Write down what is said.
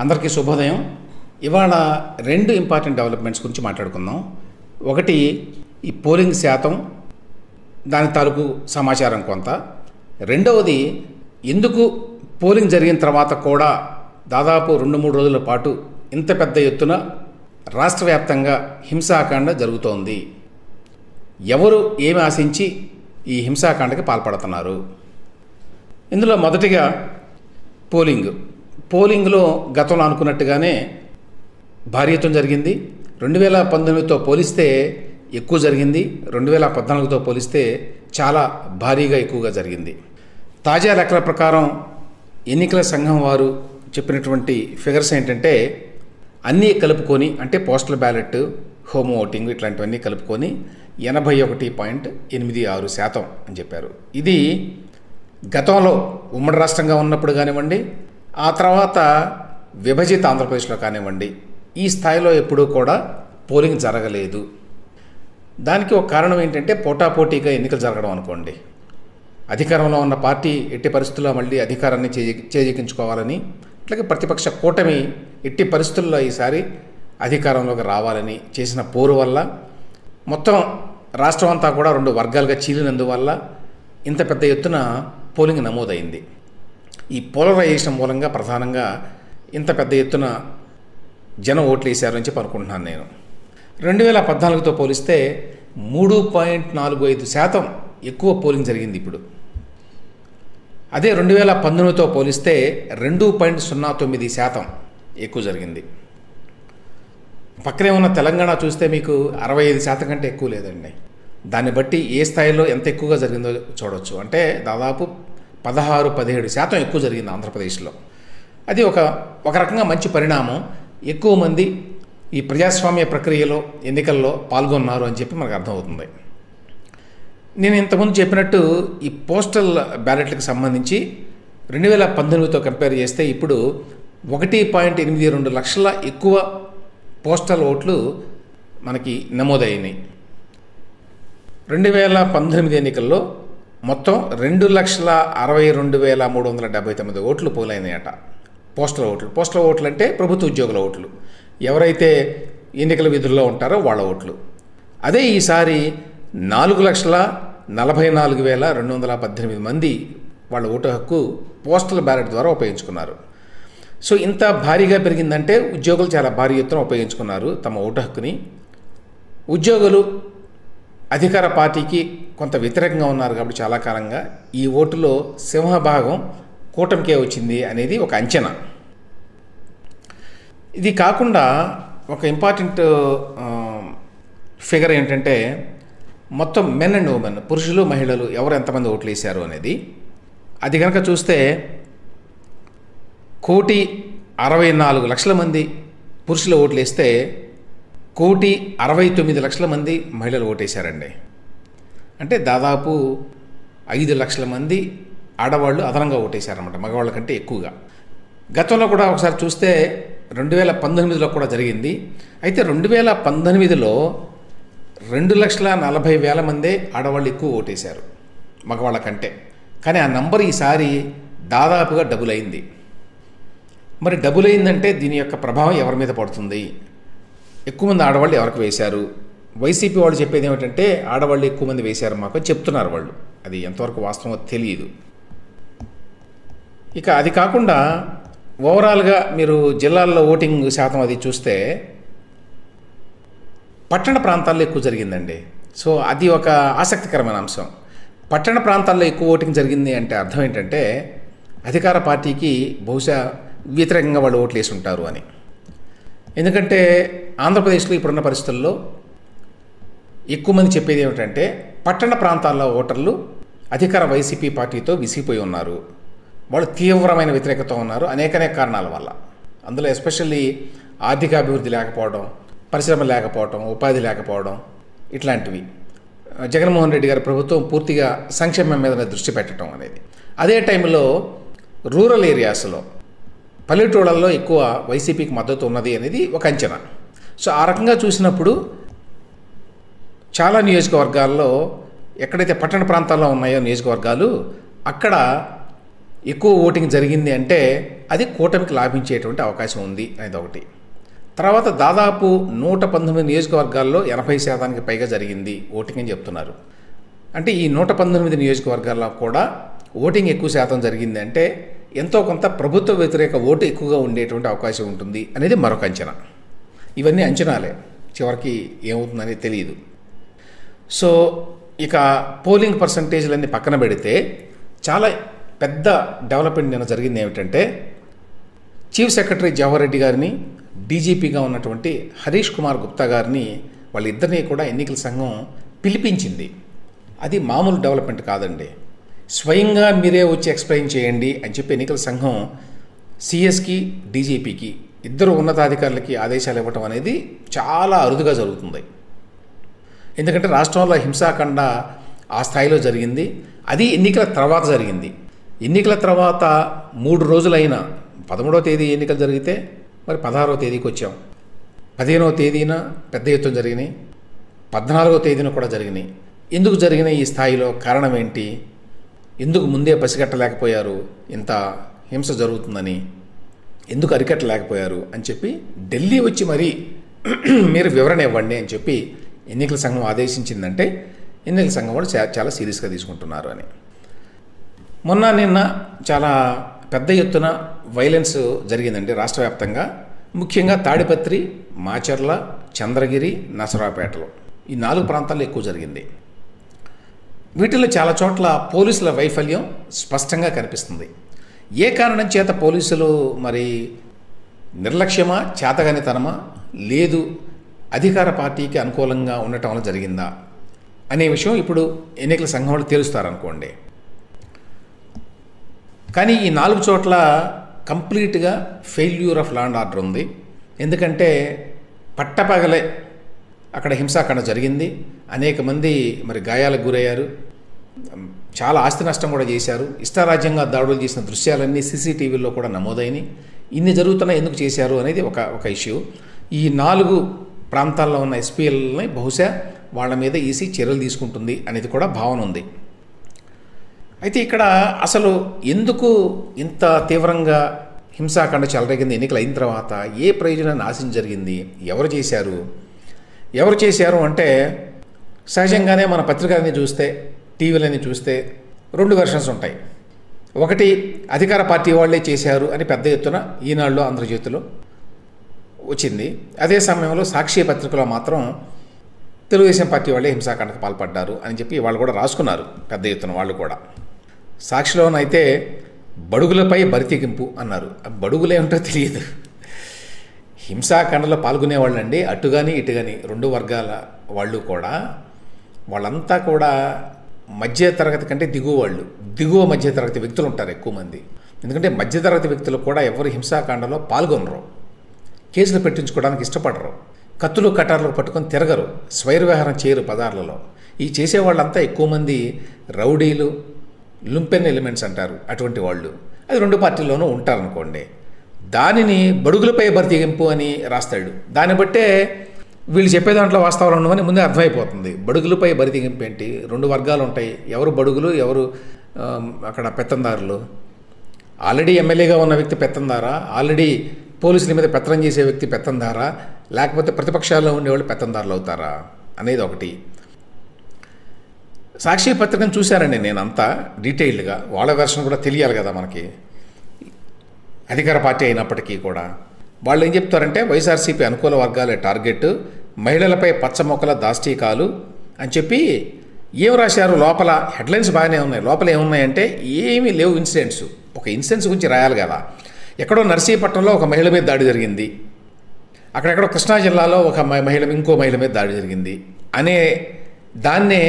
అందరికీ శుభోదయం. ఇవాళ రెండు ఇంపార్టెంట్ డెవలప్మెంట్స్ గురించి మాట్లాడుకుందాం. ఒకటి ఈ పోలింగ్ శాతం, దాని తాలూకు సమాచారం కొంత. రెండవది ఎందుకు పోలింగ్ జరిగిన తర్వాత కూడా దాదాపు 2-3 రోజుల పాటు ఇంత పెద్ద ఎత్తున రాష్ట్ర వ్యాప్తంగా హింసాకాండ జరుగుతోంది, ఎవరు ఏమి ఆశించి ఈ హింసాకాండకి పాల్పడుతున్నారు. ఇందులో మొదటిగా పోలింగ్లో గతంలో అనుకున్నట్టుగానే భారీ ఎత్తున జరిగింది. 2019తో పోలిస్తే ఎక్కువ జరిగింది, 2014తో పోలిస్తే చాలా భారీగా ఎక్కువగా జరిగింది. తాజా లెక్కల ప్రకారం ఎన్నికల సంఘం వారు చెప్పినటువంటి ఫిగర్స్ ఏంటంటే అన్నీ కలుపుకొని, అంటే పోస్టల్ బ్యాలెట్, హోమ్ ఓటింగ్ ఇట్లాంటివన్నీ కలుపుకొని 81.86% అని చెప్పారు. ఇది గతంలో ఉమ్మడి రాష్ట్రంగా ఉన్నప్పుడు కానివ్వండి, ఆ తర్వాత విభజిత ఆంధ్రప్రదేశ్లో కానివ్వండి, ఈ స్థాయిలో ఎప్పుడూ కూడా పోలింగ్ జరగలేదు. దానికి ఒక కారణం ఏంటంటే పోటాపోటీగా ఎన్నికలు జరగడం అనుకోండి. అధికారంలో ఉన్న పార్టీ ఎట్టి పరిస్థితుల్లో మళ్ళీ అధికారాన్ని చేజిక్కించుకోవాలని, అట్లాగే ప్రతిపక్ష కూటమి ఎట్టి పరిస్థితుల్లో ఈసారి అధికారంలోకి రావాలని చేసిన పోరు వల్ల మొత్తం రాష్ట్రం అంతా కూడా 2 వర్గాలుగా చీలినందువల్ల ఇంత పెద్ద ఎత్తున పోలింగ్ నమోదైంది. ఈ పోలరైజేషన్ మూలంగా ప్రధానంగా ఇంత పెద్ద ఎత్తున జనం ఓట్లు వేశారని చెప్పి అనుకుంటున్నాను నేను. 2014తో పోలిస్తే 3.45% ఎక్కువ పోలింగ్ జరిగింది ఇప్పుడు. అదే 2019తో పోలిస్తే 2.09% ఎక్కువ జరిగింది. పక్కనే ఉన్న తెలంగాణ చూస్తే మీకు 65% కంటే ఎక్కువ లేదండి. దాన్ని బట్టి ఏ స్థాయిలో ఎంత ఎక్కువగా జరిగిందో చూడవచ్చు. అంటే దాదాపు 16-17% ఎక్కువ జరిగింది ఆంధ్రప్రదేశ్లో. అది ఒక రకంగా మంచి పరిణామం. ఎక్కువ మంది ఈ ప్రజాస్వామ్య ప్రక్రియలో, ఎన్నికల్లో పాల్గొన్నారు అని చెప్పి మనకు అర్థమవుతుంది. నేను ఇంతకుముందు చెప్పినట్టు ఈ పోస్టల్ బ్యాలెట్లకు సంబంధించి 2018తో కంపేర్ చేస్తే ఇప్పుడు 1.82 లక్షల ఎక్కువ పోస్టల్ ఓట్లు మనకి నమోదైనాయి. 2018 ఎన్నికల్లో మొత్తం 2,62,379 ఓట్లు పోలైనాయట. పోస్టల్ ఓట్లు అంటే ప్రభుత్వ ఉద్యోగుల ఓట్లు, ఎవరైతే ఎన్నికల విధుల్లో ఉంటారో వాళ్ళ ఓట్లు. అదే ఈసారి 4,44,218 మంది వాళ్ళ ఓటు హక్కు పోస్టల్ బ్యాలెట్ ద్వారా ఉపయోగించుకున్నారు. సో ఇంత భారీగా పెరిగిందంటే ఉద్యోగులు చాలా భారీ ఎత్తున ఉపయోగించుకున్నారు తమ ఓటు హక్కుని. ఉద్యోగులు అధికార పార్టీకి కొంత వ్యతిరేకంగా ఉన్నారు కాబట్టి చాలా కాలంగా ఈ ఓటులో సింహభాగం కూటమికే వచ్చింది అనేది ఒక అంచనా. ఇది కాకుండా ఒక ఇంపార్టెంట్ ఫిగర్ ఏంటంటే మొత్తం మెన్ అండ్ ఉమెన్, పురుషులు మహిళలు ఎవరు ఎంతమంది ఓట్లు వేశారు అనేది. అది కనుక చూస్తే 1,64,00,000 మంది పురుషులు ఓట్లు వేస్తే 1,69,00,000 మంది మహిళలు ఓటేశారండి. అంటే దాదాపు 5 లక్షల మంది ఆడవాళ్ళు అదనంగా ఓటేశారన్నమాట, మగవాళ్ళ కంటే ఎక్కువగా. గతంలో కూడా ఒకసారి చూస్తే 2019లో కూడా జరిగింది. అయితే 2019లో 2,40,000 మందే ఆడవాళ్ళు ఎక్కువ ఓటేశారు మగవాళ్ళ కంటే. కానీ ఆ నంబర్ ఈసారి దాదాపుగా డబుల్ అయింది. మరి డబుల్ అయిందంటే దీని యొక్క ప్రభావం ఎవరి మీద పడుతుంది? ఎక్కువ మంది ఆడవాళ్ళు ఎవరికి వేశారు? వైసీపీ వాళ్ళు చెప్పేది ఏమిటంటే ఆడవాళ్ళు ఎక్కువ మంది వేశారు మాకు అని చెప్తున్నారు వాళ్ళు. అది ఎంతవరకు వాస్తవమో తెలియదు. ఇక అది కాకుండా ఓవరాల్గా మీరు జిల్లాల్లో ఓటింగ్ శాతం అది చూస్తే పట్టణ ప్రాంతాల్లో ఎక్కువ జరిగిందండి. సో అది ఒక ఆసక్తికరమైన అంశం. పట్టణ ప్రాంతాల్లో ఎక్కువ ఓటింగ్ జరిగింది అంటే అర్థం ఏంటంటే అధికార పార్టీకి బహుశా వ్యతిరేకంగా వాళ్ళు ఓట్లు వేసి ఉంటారు అని. ఎందుకంటే ఆంధ్రప్రదేశ్లో ఇప్పుడున్న పరిస్థితుల్లో ఎక్కువ మంది చెప్పేది ఏమిటంటే పట్టణ ప్రాంతాల్లో ఓటర్లు అధికార వైసీపీ పార్టీతో విసిగిపోయి ఉన్నారు, వాళ్ళు తీవ్రమైన వ్యతిరేకత ఉన్నారు అనేక కారణాల వల్ల. అందులో ఎస్పెషల్లీ ఆర్థిక అభివృద్ధి లేకపోవడం, పరిశ్రమలు లేకపోవడం, ఉపాధి లేకపోవడం ఇట్లాంటివి. జగన్మోహన్ రెడ్డి గారి ప్రభుత్వం పూర్తిగా సంక్షేమం మీద దృష్టి పెట్టడం అనేది. అదే టైంలో రూరల్ ఏరియాస్లో, పల్లెటూళ్ళల్లో ఎక్కువ వైసీపీకి మద్దతు ఉన్నది అనేది ఒక అంచనా. సో ఆ రకంగా చూసినప్పుడు చాలా నియోజకవర్గాల్లో ఎక్కడైతే పట్టణ ప్రాంతాల్లో ఉన్నాయో నియోజకవర్గాలు, అక్కడ ఎక్కువ ఓటింగ్ జరిగింది అంటే అది కూటమికి లాభించేటువంటి అవకాశం ఉంది అనేది ఒకటి. తర్వాత దాదాపు 119 నియోజకవర్గాల్లో 80% పైగా జరిగింది ఓటింగ్ అని చెప్తున్నారు. అంటే ఈ 119 నియోజకవర్గాల్లో కూడా ఓటింగ్ ఎక్కువ శాతం జరిగింది అంటే ఎంతో కొంత ప్రభుత్వ వ్యతిరేక ఓటు ఎక్కువగా ఉండేటువంటి అవకాశం ఉంటుంది అనేది మరొక అంచనా. ఇవన్నీ అంచనాలే, చివరికి ఏమవుతుందనేది తెలియదు. సో ఇక పోలింగ్ పర్సంటేజ్లన్నీ పక్కన పెడితే చాలా పెద్ద డెవలప్మెంట్ నిన్న జరిగింది ఏమిటంటే, చీఫ్ సెక్రటరీ జవహర్ రెడ్డి గారిని, డీజీపీగా ఉన్నటువంటి హరీష్ కుమార్ గుప్తా గారిని, వాళ్ళిద్దరినీ కూడా ఎన్నికల సంఘం పిలిపించింది. అది మామూలు డెవలప్మెంట్ కాదండి. స్వయంగా మీరే వచ్చి ఎక్స్ప్లెయిన్ చేయండి అని చెప్పి ఎన్నికల సంఘం సిఎస్కి, డీజీపీకి, ఇద్దరు ఉన్నతాధికారులకి ఆదేశాలు ఇవ్వటం అనేది చాలా అరుదుగా జరుగుతుంది. ఎందుకంటే రాష్ట్రంలో హింసాకాండ ఆ స్థాయిలో జరిగింది. అది ఎన్నికల తర్వాత జరిగింది. ఎన్నికల తర్వాత 3 రోజులైన 13వ తేదీ ఎన్నికలు జరిగితే మరి 16వ తేదీకి వచ్చాం. 15వ తేదీన పెద్ద ఎత్తున జరిగినాయి, 14వ తేదీన కూడా జరిగినాయి. ఎందుకు జరిగినాయి ఈ స్థాయిలో? కారణం ఏంటి? ఎందుకు ముందే పసిగట్టలేకపోయారు ఇంత హింస జరుగుతుందని? ఎందుకు అరికట్టలేకపోయారు అని చెప్పి ఢిల్లీ వచ్చి మరీ మీరు వివరణ ఇవ్వండి అని చెప్పి ఎన్నికల సంఘం ఆదేశించిందంటే ఎన్నికల సంఘం కూడా చాలా సీరియస్గా తీసుకుంటున్నారు అని. నిన్న చాలా పెద్ద ఎత్తున వైలెన్స్ జరిగిందండి రాష్ట్ర వ్యాప్తంగా. ముఖ్యంగా తాడిపత్రి, మాచర్ల, చంద్రగిరి, నసరావుపేటలో ఈ 4 ప్రాంతాల్లో ఎక్కువ జరిగింది. వీటిల్లో చాలా చోట్ల పోలీసుల వైఫల్యం స్పష్టంగా కనిపిస్తుంది. ఏ కారణం చేత పోలీసులు మరి నిర్లక్ష్యమా, చేతగానితనమా, లేదు అధికార పార్టీకి అనుకూలంగా ఉండటం వల్ల జరిగిందా అనే విషయం ఇప్పుడు ఎన్నికల సంఘం వాళ్ళు తేలుస్తారనుకోండి. కానీ ఈ 4 చోట్ల కంప్లీట్గా failure of law and order ఉంది. ఎందుకంటే పట్టపగలే అక్కడ హింసాకాండ జరిగింది. అనేక మంది మరి గాయాలకు గురయ్యారు. చాలా ఆస్తి నష్టం కూడా చేశారు. ఇష్టారాజ్యంగా దాడులు చేసిన దృశ్యాలన్నీ సీసీటీవీలో కూడా నమోదైనవి. ఇన్ని జరుగుతున్నా ఎందుకు చేశారు అనేది ఒక ఇష్యూ. ఈ 4 ప్రాంతాల్లో ఉన్న ఎస్పీఎల్ని బహుశా వాళ్ళ మీద ఈసీ చర్యలు తీసుకుంటుంది అనేది కూడా భావన ఉంది. అయితే ఇక్కడ అసలు ఎందుకు ఇంత తీవ్రంగా హింసాకాండ చెలరేగింది ఎన్నికలు అయిన తర్వాత? ఏ ప్రయోజనాన్ని ఆశించి జరిగింది? ఎవరు చేశారు అంటే సహజంగానే మన పత్రికలన్నీ చూస్తే, టీవీలన్నీ చూస్తే 2 వెర్షన్స్ ఉంటాయి. ఒకటి అధికార పార్టీ వాళ్ళే చేశారు అని పెద్ద ఎత్తున ఈనాడులో, ఆంధ్రజ్యోతిలో వచ్చింది. అదే సమయంలో సాక్షి పత్రికలో మాత్రం తెలుగుదేశం పార్టీ వాళ్ళే హింసాకాండకు పాల్పడ్డారు అని చెప్పి వాళ్ళు కూడా రాసుకున్నారు పెద్ద ఎత్తున. వాళ్ళు కూడా సాక్షిలోనైతే బడుగులపై బరితెగింపు అన్నారు. బడుగులు ఏమిటో తెలియదు. హింసాకాండలో పాల్గొనేవాళ్ళండి, అటుగాని ఇటుగాని 2 వర్గాల వాళ్ళు కూడా, వాళ్ళంతా కూడా మధ్యతరగతి కంటే దిగువ మధ్యతరగతి వ్యక్తులు ఉంటారు ఎక్కువ మంది. ఎందుకంటే మధ్యతరగతి వ్యక్తులు కూడా ఎవరు హింసాకాండలో పాల్గొనరు, కేసులు పెట్టించుకోవడానికి ఇష్టపడరు, కత్తులు కటార్లు పట్టుకొని తిరగరు, స్వైర వ్యవహారం చేయరు పదార్లలో. ఈ చేసేవాళ్ళంతా ఎక్కువ మంది రౌడీలు, లుంపెన్ ఎలిమెంట్స్ అంటారు, అటువంటి వాళ్ళు. అది 2 పార్టీల్లోనూ ఉంటారనుకోండి. దానిని బడుగులపై బరితెగింపు అని రాస్తాడు. దాన్ని బట్టే వీళ్ళు చెప్పే దాంట్లో వాస్తవాలు ఉండవని ముందే అర్థమైపోతుంది. బడుగులపై బరితెగింపు ఏంటి? 2 వర్గాలు ఉంటాయి. ఎవరు బడుగులు, ఎవరు అక్కడ పెత్తందారులు? ఆల్రెడీ ఎమ్మెల్యేగా ఉన్న వ్యక్తి పెత్తందారా? ఆల్రెడీ పోలీసుల మీద పెత్తనం చేసే వ్యక్తి పెత్తందారా? లేకపోతే ప్రతిపక్షాల్లో ఉండేవాళ్ళు పెత్తందారులు అవుతారా అనేది ఒకటి. సాక్షి పత్రికను చూశానండి నేనంతా డీటెయిల్డ్గా. వాళ్ళ వెర్షన్ కూడా తెలియాలి కదా మనకి, అధికార పార్టీ అయినప్పటికీ కూడా. వాళ్ళు ఏం చెప్తారంటే వైఎస్ఆర్సీపీ అనుకూల వర్గాలే టార్గెట్, మహిళలపై పచ్చమొక్కల దాష్టీకాలు అని చెప్పి ఏం రాశారు. లోపల హెడ్లైన్స్ బాగానే ఉన్నాయి, లోపల ఏమున్నాయంటే ఏమీ లేవు ఇన్సిడెంట్స్. ఒక ఇన్సిడెంట్స్ గురించి రాయాలి కదా. ఎక్కడో నర్సీపట్నంలో ఒక మహిళ మీద దాడి జరిగింది, అక్కడెక్కడో కృష్ణా జిల్లాలో ఒక ఇంకో మహిళ మీద దాడి జరిగింది అనే దాన్నే